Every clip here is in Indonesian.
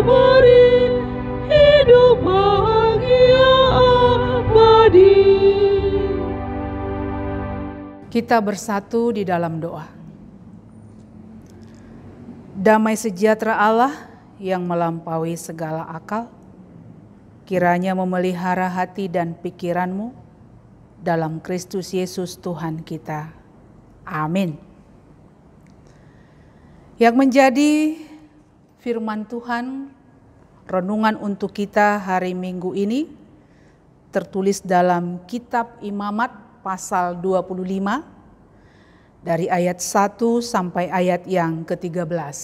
beri hidup bahagia abadi. Kita bersatu di dalam doa. Damai sejahtera Allah yang melampaui segala akal, kiranya memelihara hati dan pikiranmu dalam Kristus Yesus Tuhan kita. Amin. Yang menjadi firman Tuhan, renungan untuk kita hari Minggu ini, tertulis dalam kitab Imamat pasal 25, dari ayat 1 sampai ayat yang ke-13.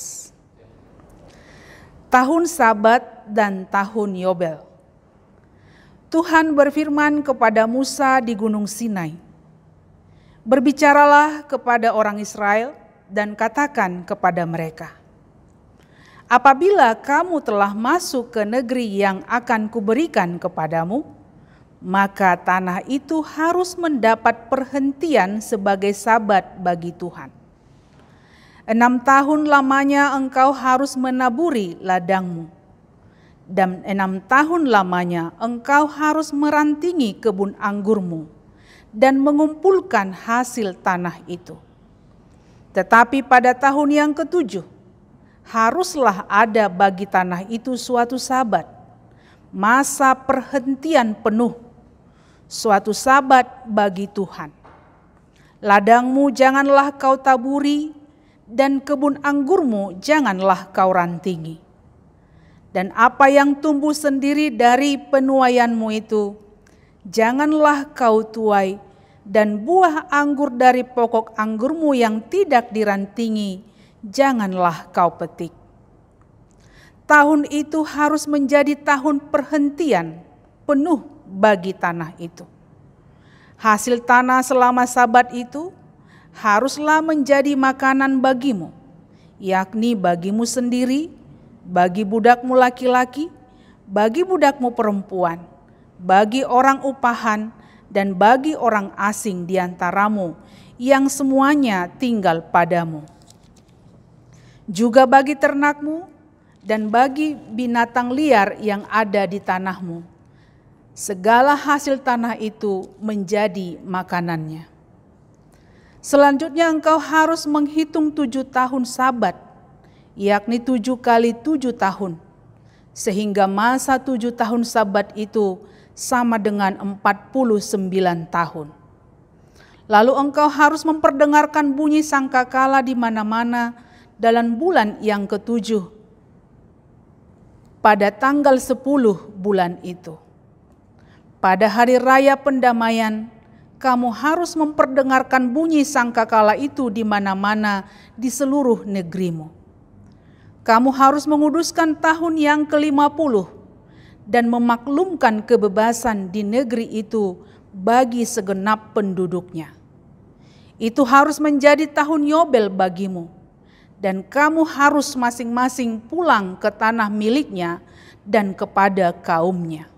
Tahun Sabat dan tahun Yobel. Tuhan berfirman kepada Musa di Gunung Sinai, "Berbicaralah kepada orang Israel dan katakan kepada mereka, apabila kamu telah masuk ke negeri yang akan kuberikan kepadamu, maka tanah itu harus mendapat perhentian sebagai sabat bagi Tuhan. 6 tahun lamanya engkau harus menaburi ladangmu, dan 6 tahun lamanya engkau harus merantingi kebun anggurmu dan mengumpulkan hasil tanah itu. Tetapi pada tahun yang ke-7, haruslah ada bagi tanah itu suatu sabat, masa perhentian penuh, suatu sabat bagi Tuhan. Ladangmu janganlah kau taburi, dan kebun anggurmu janganlah kau rantingi. Dan apa yang tumbuh sendiri dari penuaianmu itu, janganlah kau tuai, dan buah anggur dari pokok anggurmu yang tidak dirantingi, janganlah kau petik. Tahun itu harus menjadi tahun perhentian penuh bagi tanah itu. Hasil tanah selama sabat itu haruslah menjadi makanan bagimu, yakni bagimu sendiri, bagi budakmu laki-laki, bagi budakmu perempuan, bagi orang upahan, dan bagi orang asing di antaramu yang semuanya tinggal padamu. Juga bagi ternakmu dan bagi binatang liar yang ada di tanahmu. Segala hasil tanah itu menjadi makanannya. Selanjutnya engkau harus menghitung 7 tahun sabat, yakni 7 kali 7 tahun, sehingga masa 7 tahun sabat itu sama dengan 49 tahun. Lalu engkau harus memperdengarkan bunyi sangkakala di mana-mana dalam bulan yang ke-7, pada tanggal 10 bulan itu. Pada hari raya pendamaian, kamu harus memperdengarkan bunyi sangkakala itu di mana-mana di seluruh negerimu. Kamu harus menguduskan tahun yang ke-50 dan memaklumkan kebebasan di negeri itu bagi segenap penduduknya. Itu harus menjadi tahun Yobel bagimu, dan kamu harus masing-masing pulang ke tanah miliknya dan kepada kaumnya.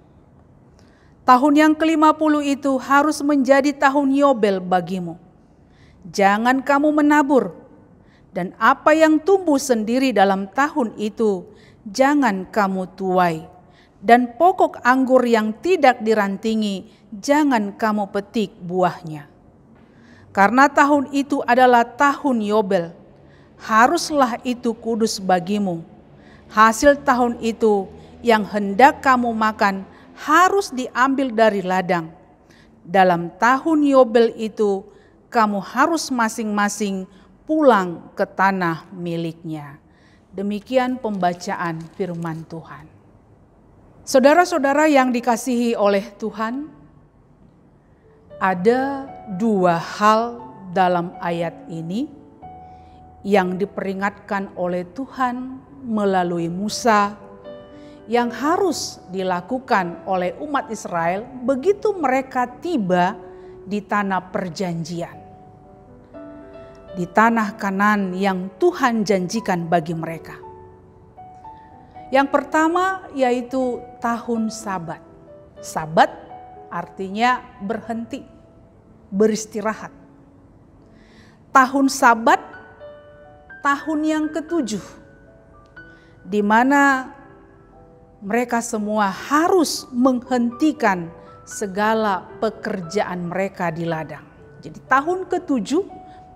Tahun yang ke-50 itu harus menjadi tahun Yobel bagimu. Jangan kamu menabur, dan apa yang tumbuh sendiri dalam tahun itu jangan kamu tuai, dan pokok anggur yang tidak dirantingi jangan kamu petik buahnya. Karena tahun itu adalah tahun Yobel, haruslah itu kudus bagimu. Hasil tahun itu yang hendak kamu makan harus diambil dari ladang. Dalam tahun Yobel itu kamu harus masing-masing pulang ke tanah miliknya. Demikian pembacaan firman Tuhan. Saudara-saudara yang dikasihi oleh Tuhan, ada 2 hal dalam ayat ini yang diperingatkan oleh Tuhan melalui Musa, yang harus dilakukan oleh umat Israel begitu mereka tiba di tanah perjanjian, di tanah Kanaan yang Tuhan janjikan bagi mereka. Yang pertama yaitu tahun Sabat. Sabat artinya berhenti, beristirahat. Tahun Sabat, tahun yang ke-7, di mana mereka semua harus menghentikan segala pekerjaan mereka di ladang. Jadi tahun ke-7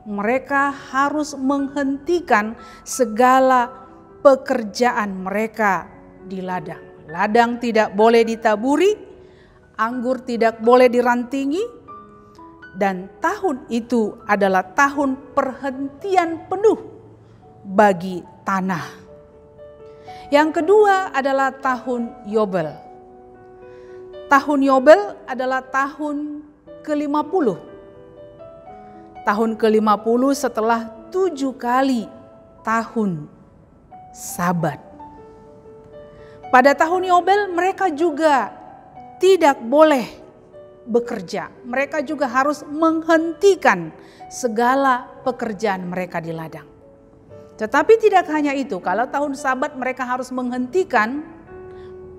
mereka harus menghentikan segala pekerjaan mereka di ladang. Ladang tidak boleh ditaburi, anggur tidak boleh dirantingi, dan tahun itu adalah tahun perhentian penuh bagi tanah. Yang kedua adalah tahun Yobel. Tahun Yobel adalah tahun ke-50. Tahun ke-50 setelah 7 kali tahun Sabat. Pada tahun Yobel mereka juga tidak boleh bekerja. Mereka juga harus menghentikan segala pekerjaan mereka di ladang. Tetapi tidak hanya itu, kalau tahun Sabat mereka harus menghentikan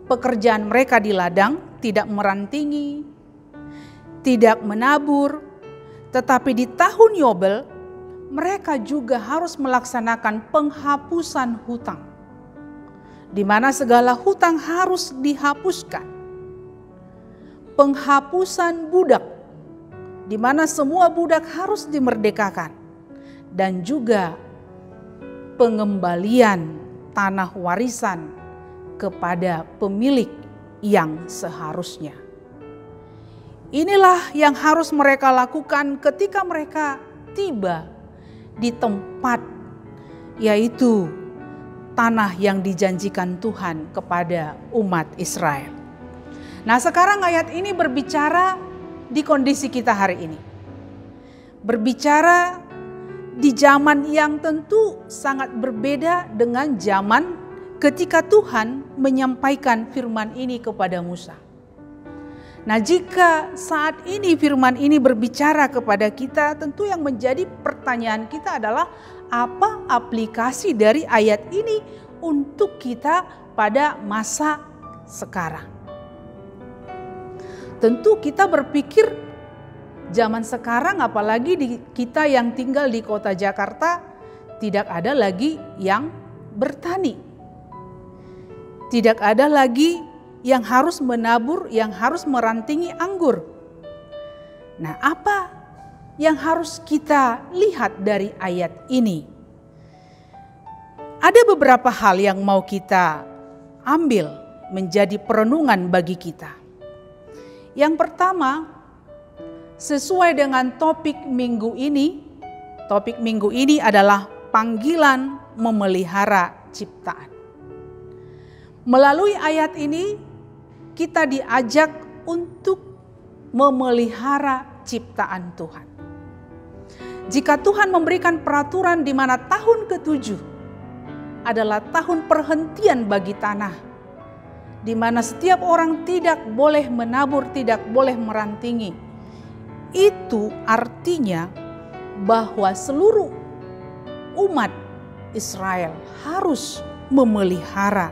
pekerjaan mereka di ladang, tidak merantingi, tidak menabur. Tetapi di tahun Yobel mereka juga harus melaksanakan penghapusan hutang, di mana segala hutang harus dihapuskan. Penghapusan budak, di mana semua budak harus dimerdekakan, dan juga pengembalian tanah warisan kepada pemilik yang seharusnya. Inilah yang harus mereka lakukan ketika mereka tiba di tempat, yaitu tanah yang dijanjikan Tuhan kepada umat Israel. Nah, sekarang ayat ini berbicara di kondisi kita hari ini. Berbicara di zaman yang tentu sangat berbeda dengan zaman ketika Tuhan menyampaikan firman ini kepada Musa. Nah, jika saat ini firman ini berbicara kepada kita, tentu yang menjadi pertanyaan kita adalah apa aplikasi dari ayat ini untuk kita pada masa sekarang. Tentu kita berpikir zaman sekarang, apalagi kita yang tinggal di kota Jakarta, tidak ada lagi yang bertani. Tidak ada lagi yang harus menabur, yang harus merantingi anggur. Nah, apa yang harus kita lihat dari ayat ini? Ada beberapa hal yang mau kita ambil menjadi perenungan bagi kita. Yang pertama, sesuai dengan topik minggu ini adalah panggilan memelihara ciptaan. Melalui ayat ini kita diajak untuk memelihara ciptaan Tuhan. Jika Tuhan memberikan peraturan di mana tahun ke-7 adalah tahun perhentian bagi tanah, di mana setiap orang tidak boleh menabur, tidak boleh merantingi, itu artinya bahwa seluruh umat Israel harus memelihara,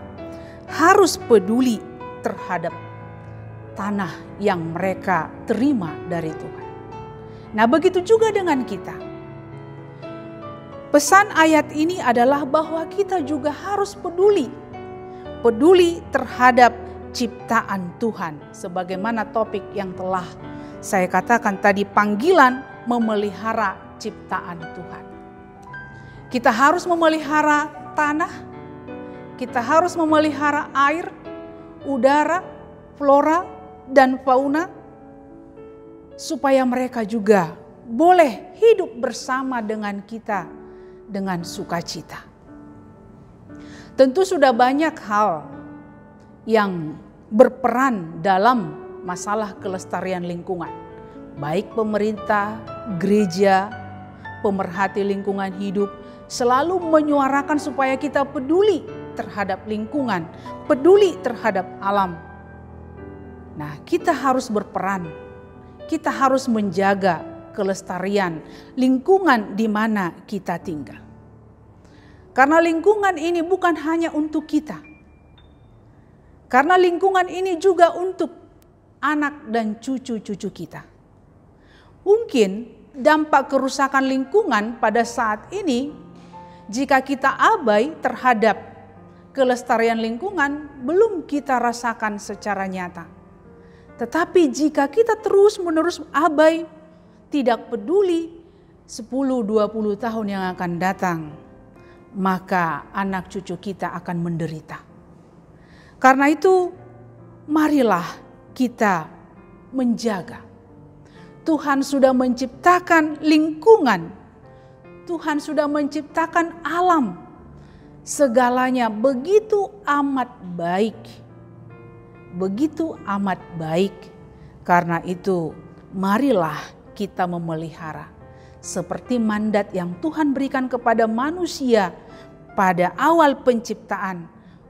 harus peduli terhadap tanah yang mereka terima dari Tuhan. Nah, begitu juga dengan kita. Pesan ayat ini adalah bahwa kita juga harus peduli terhadap ciptaan Tuhan. Sebagaimana topik yang telah saya katakan tadi, panggilan memelihara ciptaan Tuhan. Kita harus memelihara tanah, kita harus memelihara air, udara, flora, dan fauna, supaya mereka juga boleh hidup bersama dengan kita dengan sukacita. Tentu sudah banyak hal yang berperan dalam masalah kelestarian lingkungan. Baik pemerintah, gereja, pemerhati lingkungan hidup selalu menyuarakan supaya kita peduli terhadap lingkungan, peduli terhadap alam. Nah, kita harus berperan. Kita harus menjaga kelestarian lingkungan di mana kita tinggal. Karena lingkungan ini bukan hanya untuk kita. Karena lingkungan ini juga untuk anak dan cucu-cucu kita. Mungkin dampak kerusakan lingkungan pada saat ini, jika kita abai terhadap kelestarian lingkungan belum kita rasakan secara nyata. Tetapi jika kita terus-menerus abai, tidak peduli 10-20 tahun yang akan datang, maka anak cucu kita akan menderita. Karena itu, marilah kita menjaga. Tuhan sudah menciptakan lingkungan, Tuhan sudah menciptakan alam. Segalanya begitu amat baik. Begitu amat baik. Karena itu, marilah kita memelihara. Seperti mandat yang Tuhan berikan kepada manusia pada awal penciptaan.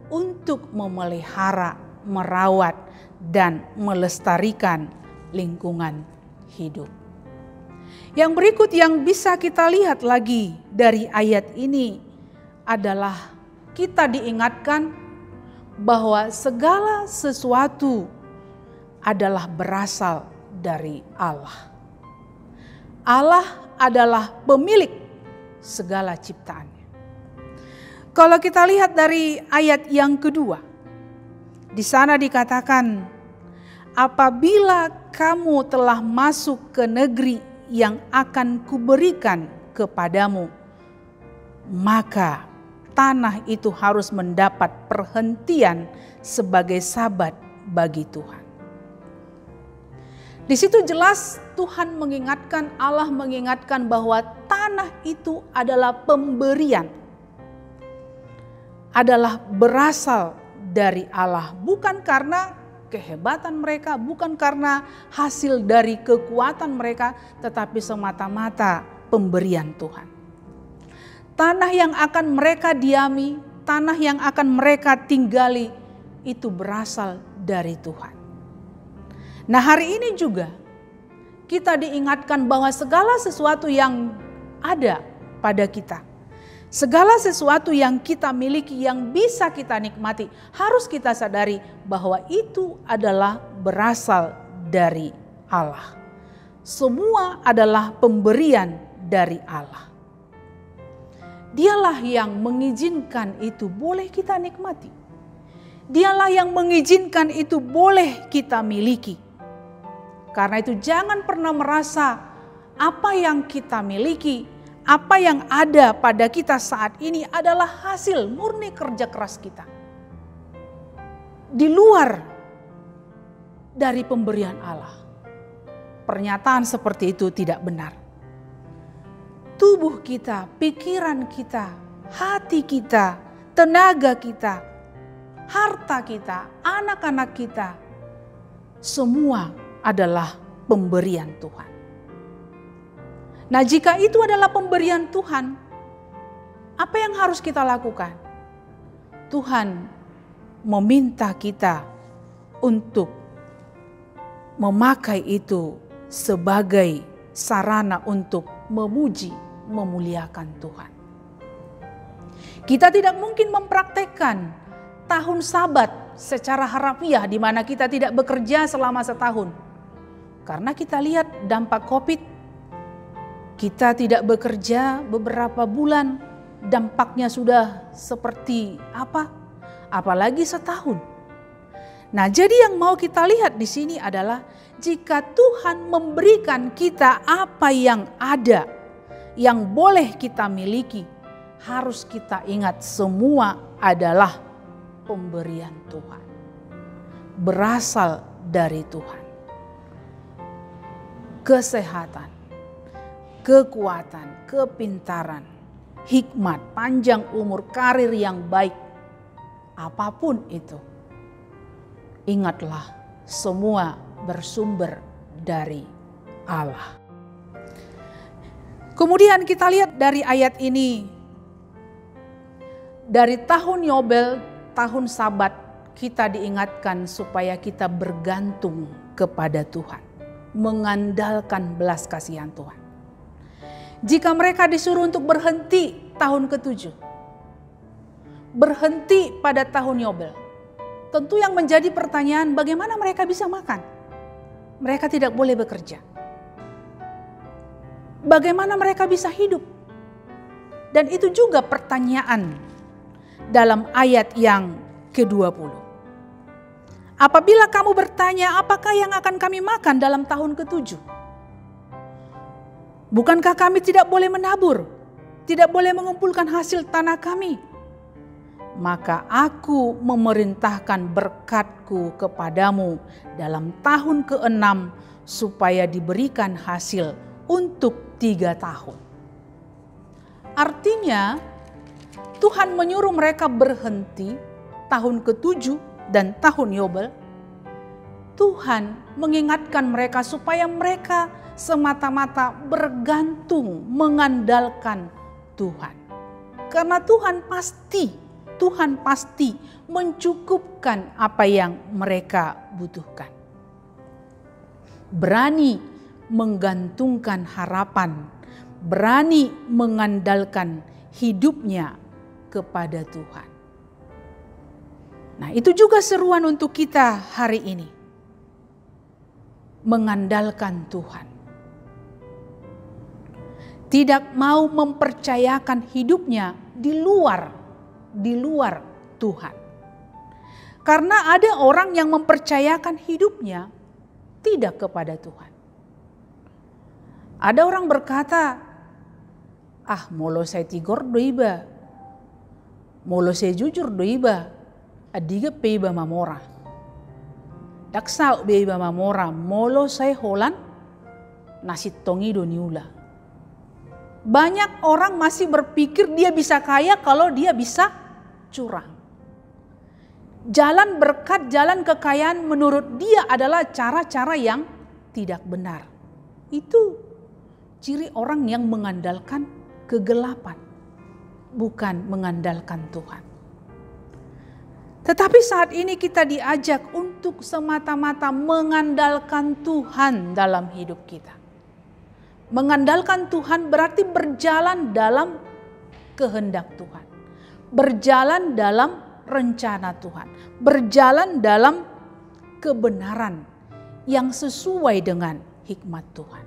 Untuk memelihara, merawat, dan melestarikan lingkungan hidup. Yang berikut yang bisa kita lihat lagi dari ayat ini adalah kita diingatkan bahwa segala sesuatu adalah berasal dari Allah. Allah adalah pemilik segala ciptaannya. Kalau kita lihat dari ayat yang kedua, di sana dikatakan, apabila kamu telah masuk ke negeri yang akan kuberikan kepadamu, maka tanah itu harus mendapat perhentian sebagai sabat bagi Tuhan. Di situ jelas Tuhan mengingatkan, Allah mengingatkan bahwa tanah itu adalah pemberian, adalah berasal dari Allah, bukan karena kehebatan mereka, bukan karena hasil dari kekuatan mereka, tetapi semata-mata pemberian Tuhan. Tanah yang akan mereka diami, tanah yang akan mereka tinggali, itu berasal dari Tuhan. Nah, hari ini juga kita diingatkan bahwa segala sesuatu yang ada pada kita, segala sesuatu yang kita miliki, yang bisa kita nikmati, harus kita sadari bahwa itu adalah berasal dari Allah. Semua adalah pemberian dari Allah. Dialah yang mengizinkan itu boleh kita nikmati. Dialah yang mengizinkan itu boleh kita miliki. Karena itu jangan pernah merasa apa yang kita miliki, apa yang ada pada kita saat ini adalah hasil murni kerja keras kita. Di luar dari pemberian Allah. Pernyataan seperti itu tidak benar. Tubuh kita, pikiran kita, hati kita, tenaga kita, harta kita, anak-anak kita, semua adalah pemberian Tuhan. Nah, jika itu adalah pemberian Tuhan, apa yang harus kita lakukan? Tuhan meminta kita untuk memakai itu sebagai sarana untuk memuji, memuliakan Tuhan. Kita tidak mungkin mempraktekkan tahun Sabat secara harafiah di mana kita tidak bekerja selama setahun. Karena kita lihat dampak Covid, kita tidak bekerja beberapa bulan, dampaknya sudah seperti apa? Apalagi setahun. Nah, jadi yang mau kita lihat di sini adalah jika Tuhan memberikan kita apa yang ada, yang boleh kita miliki, harus kita ingat semua adalah pemberian Tuhan. Berasal dari Tuhan. Kesehatan, kekuatan, kepintaran, hikmat, panjang umur, karir yang baik, apapun itu. Ingatlah, semua bersumber dari Allah. Kemudian kita lihat dari ayat ini, dari tahun Yobel, tahun Sabat, kita diingatkan supaya kita bergantung kepada Tuhan, mengandalkan belas kasihan Tuhan. Jika mereka disuruh untuk berhenti tahun ke-7, berhenti pada tahun Yobel, tentu yang menjadi pertanyaan, bagaimana mereka bisa makan? Mereka tidak boleh bekerja. Bagaimana mereka bisa hidup? Dan itu juga pertanyaan dalam ayat yang ke-20. Apabila kamu bertanya, apakah yang akan kami makan dalam tahun ke-7? Bukankah kami tidak boleh menabur, tidak boleh mengumpulkan hasil tanah kami? Maka aku memerintahkan berkatku kepadamu dalam tahun ke-6 supaya diberikan hasil untuk 3 tahun. Artinya Tuhan menyuruh mereka berhenti tahun ke-7 dan tahun Yobel. Tuhan mengingatkan mereka supaya mereka semata-mata bergantung, mengandalkan Tuhan. Karena Tuhan pasti mencukupkan apa yang mereka butuhkan. Berani menggantungkan harapan, berani mengandalkan hidupnya kepada Tuhan. Nah, itu juga seruan untuk kita hari ini. Mengandalkan Tuhan. Tidak mau mempercayakan hidupnya di luar Tuhan. Karena ada orang yang mempercayakan hidupnya tidak kepada Tuhan. Ada orang berkata, molo saya tigor doiba, molo saya jujur doiba, adiga peiba mamora. Daksau beiba mamora, molo saya holan, nasi tongi do niula. Banyak orang masih berpikir dia bisa kaya kalau dia bisa curang. Jalan berkat, jalan kekayaan menurut dia adalah cara-cara yang tidak benar. Itu ciri orang yang mengandalkan kegelapan, bukan mengandalkan Tuhan. Tetapi saat ini kita diajak untuk semata-mata mengandalkan Tuhan dalam hidup kita. Mengandalkan Tuhan berarti berjalan dalam kehendak Tuhan. Berjalan dalam rencana Tuhan. Berjalan dalam kebenaran yang sesuai dengan hikmat Tuhan.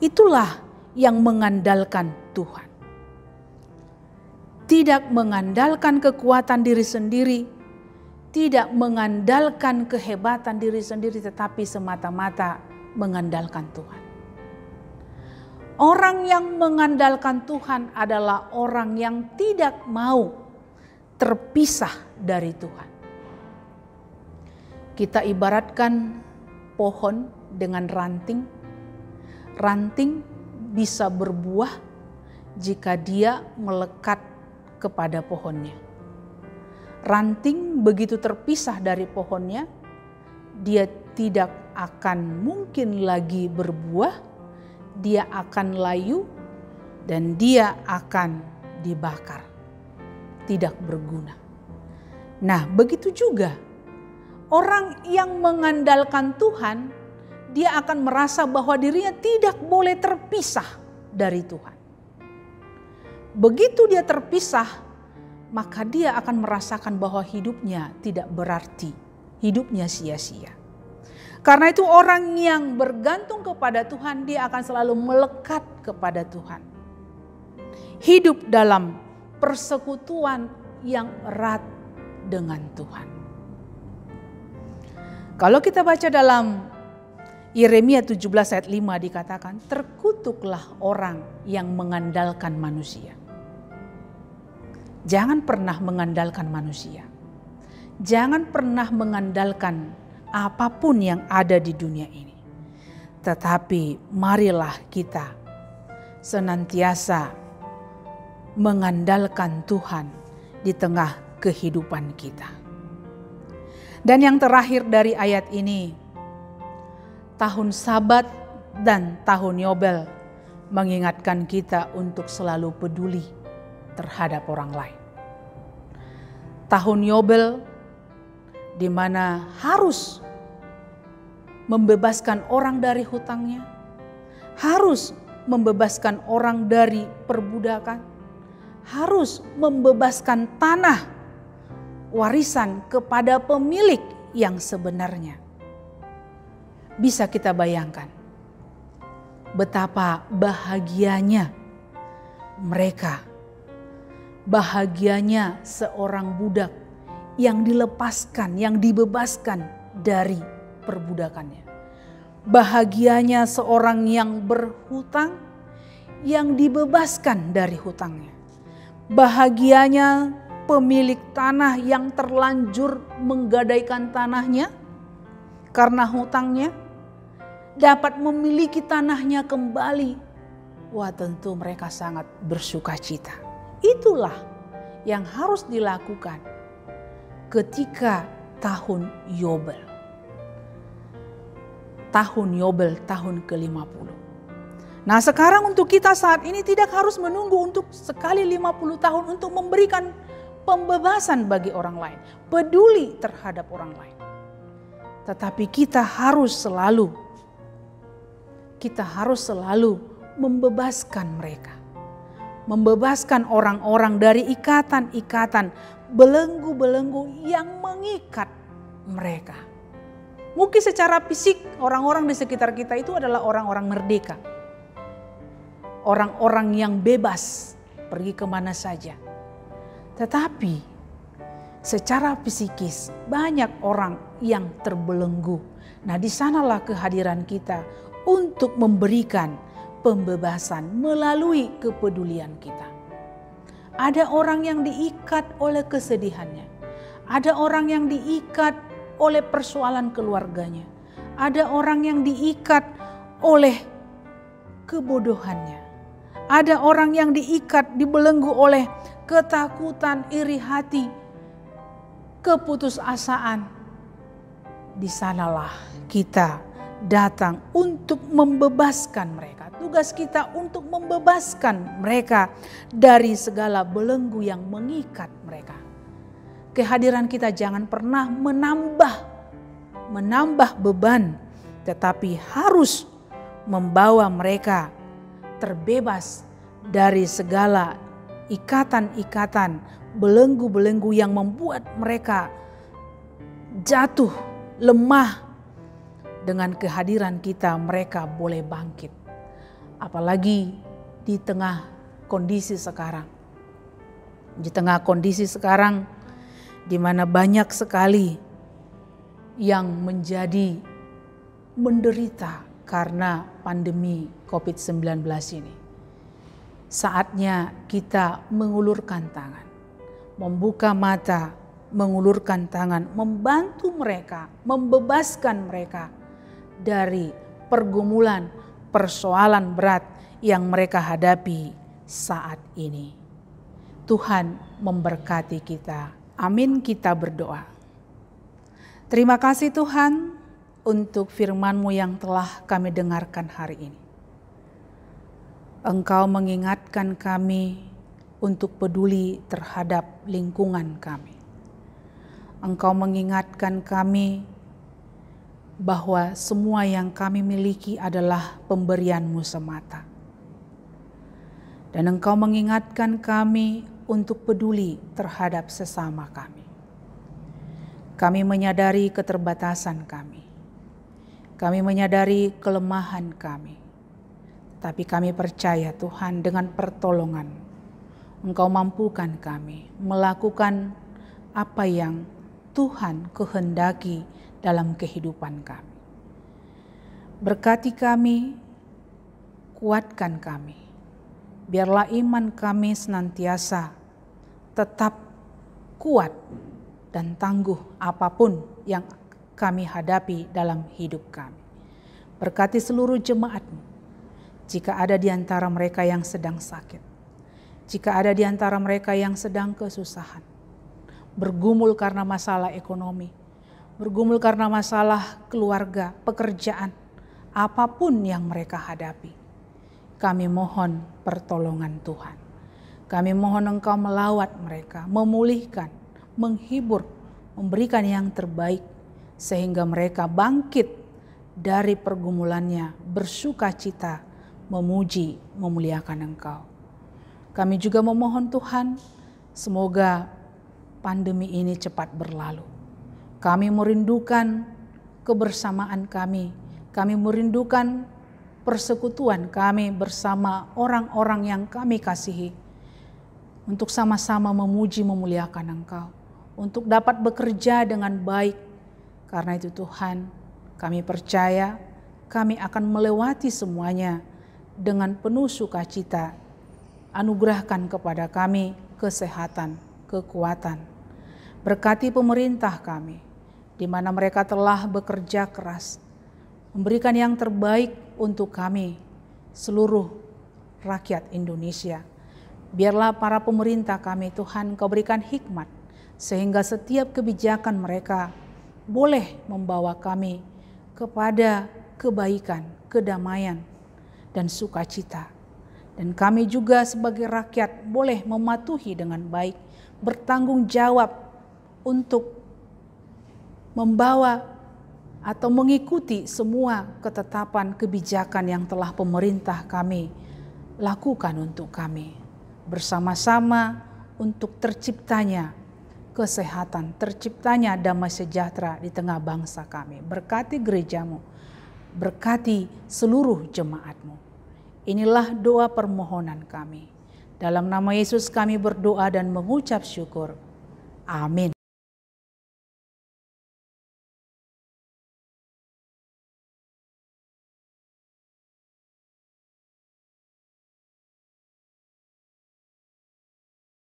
Itulah yang mengandalkan Tuhan. Tidak mengandalkan kekuatan diri sendiri, tidak mengandalkan kehebatan diri sendiri, tetapi semata-mata mengandalkan Tuhan. Orang yang mengandalkan Tuhan adalah orang yang tidak mau terpisah dari Tuhan. Kita ibaratkan pohon dengan ranting. Ranting bisa berbuah jika dia melekat kepada pohonnya. Ranting begitu terpisah dari pohonnya, dia tidak akan mungkin lagi berbuah, dia akan layu dan dia akan dibakar. Tidak berguna. Nah, begitu juga orang yang mengandalkan Tuhan, dia akan merasa bahwa dirinya tidak boleh terpisah dari Tuhan. Begitu dia terpisah, maka dia akan merasakan bahwa hidupnya tidak berarti, hidupnya sia-sia. Karena itu orang yang bergantung kepada Tuhan, dia akan selalu melekat kepada Tuhan. Hidup dalam persekutuan yang erat dengan Tuhan. Kalau kita baca dalam Yeremia 17 ayat 5 dikatakan, terkutuklah orang yang mengandalkan manusia. Jangan pernah mengandalkan manusia. Jangan pernah mengandalkan apapun yang ada di dunia ini. Tetapi marilah kita senantiasa mengandalkan Tuhan di tengah kehidupan kita. Dan yang terakhir dari ayat ini, tahun Sabat dan tahun Yobel mengingatkan kita untuk selalu peduli terhadap orang lain. Tahun Yobel di mana harus membebaskan orang dari hutangnya, harus membebaskan orang dari perbudakan, harus membebaskan tanah warisan kepada pemilik yang sebenarnya. Bisa kita bayangkan betapa bahagianya mereka Bahagianya seorang budak yang dilepaskan, yang dibebaskan dari perbudakannya. Bahagianya seorang yang berhutang, yang dibebaskan dari hutangnya. Bahagianya pemilik tanah yang terlanjur menggadaikan tanahnya karena hutangnya, dapat memiliki tanahnya kembali. Wah, tentu mereka sangat bersuka cita. Itulah yang harus dilakukan ketika tahun Yobel. Tahun Yobel, tahun ke-50. Nah, sekarang untuk kita saat ini tidak harus menunggu untuk sekali 50 tahun untuk memberikan pembebasan bagi orang lain, peduli terhadap orang lain. Tetapi kita harus selalu membebaskan mereka. Membebaskan orang-orang dari ikatan-ikatan, belenggu-belenggu yang mengikat mereka. Mungkin secara fisik orang-orang di sekitar kita itu adalah orang-orang merdeka. Orang-orang yang bebas pergi kemana saja. Tetapi secara psikis banyak orang yang terbelenggu. Nah, di sanalah kehadiran kita untuk memberikan pembebasan melalui kepedulian kita. Ada orang yang diikat oleh kesedihannya. Ada orang yang diikat oleh persoalan keluarganya. Ada orang yang diikat oleh kebodohannya. Ada orang yang diikat, dibelenggu oleh ketakutan, iri hati, keputusasaan. Di sanalah kita datang untuk membebaskan mereka. Tugas kita untuk membebaskan mereka dari segala belenggu yang mengikat mereka. Kehadiran kita jangan pernah menambah beban, tetapi harus membawa mereka terbebas dari segala ikatan-ikatan, belenggu-belenggu yang membuat mereka jatuh, lemah. Dengan kehadiran kita mereka boleh bangkit. Apalagi di tengah kondisi sekarang. Di tengah kondisi sekarang di mana banyak sekali yang menjadi menderita karena pandemi COVID-19 ini. Saatnya kita mengulurkan tangan, membuka mata, mengulurkan tangan, membantu mereka, membebaskan mereka dari pergumulan, persoalan berat yang mereka hadapi saat ini. Tuhan memberkati kita. Amin, kita berdoa. Terima kasih Tuhan untuk firman-Mu yang telah kami dengarkan hari ini. Engkau mengingatkan kami untuk peduli terhadap lingkungan kami. Engkau mengingatkan kami bahwa semua yang kami miliki adalah pemberian-Mu semata. Dan Engkau mengingatkan kami untuk peduli terhadap sesama kami. Kami menyadari keterbatasan kami. Kami menyadari kelemahan kami. Tapi kami percaya Tuhan dengan pertolongan Engkau mampukan kami melakukan apa yang Tuhan kehendaki dalam kehidupan kami. Berkati kami, kuatkan kami. Biarlah iman kami senantiasa tetap kuat dan tangguh apapun yang kami hadapi dalam hidup kami. Berkati seluruh jemaat-Mu. Jika ada di antara mereka yang sedang sakit, jika ada di antara mereka yang sedang kesusahan, bergumul karena masalah ekonomi, bergumul karena masalah keluarga, pekerjaan, apapun yang mereka hadapi, kami mohon pertolongan Tuhan. Kami mohon Engkau melawat mereka, memulihkan, menghibur, memberikan yang terbaik, sehingga mereka bangkit dari pergumulannya, bersuka cita, memuji, memuliakan Engkau. Kami juga memohon Tuhan, semoga pandemi ini cepat berlalu. Kami merindukan kebersamaan kami merindukan persekutuan kami bersama orang-orang yang kami kasihi. untuk sama-sama memuji memuliakan Engkau, untuk dapat bekerja dengan baik. Karena itu Tuhan, kami percaya kami akan melewati semuanya dengan penuh sukacita. Anugerahkan kepada kami kesehatan, kekuatan. Berkati pemerintah kami, di mana mereka telah bekerja keras, memberikan yang terbaik untuk kami, seluruh rakyat Indonesia. Biarlah para pemerintah kami Tuhan Kau berikan hikmat, sehingga setiap kebijakan mereka boleh membawa kami kepada kebaikan, kedamaian, dan sukacita. Dan kami juga sebagai rakyat boleh mematuhi dengan baik, bertanggung jawab untuk membawa atau mengikuti semua ketetapan kebijakan yang telah pemerintah kami lakukan untuk kami. Bersama-sama untuk terciptanya kesehatan, terciptanya damai sejahtera di tengah bangsa kami. Berkati gerejamu, berkati seluruh jemaatmu. Inilah doa permohonan kami. Dalam nama Yesus kami berdoa dan mengucap syukur. Amin.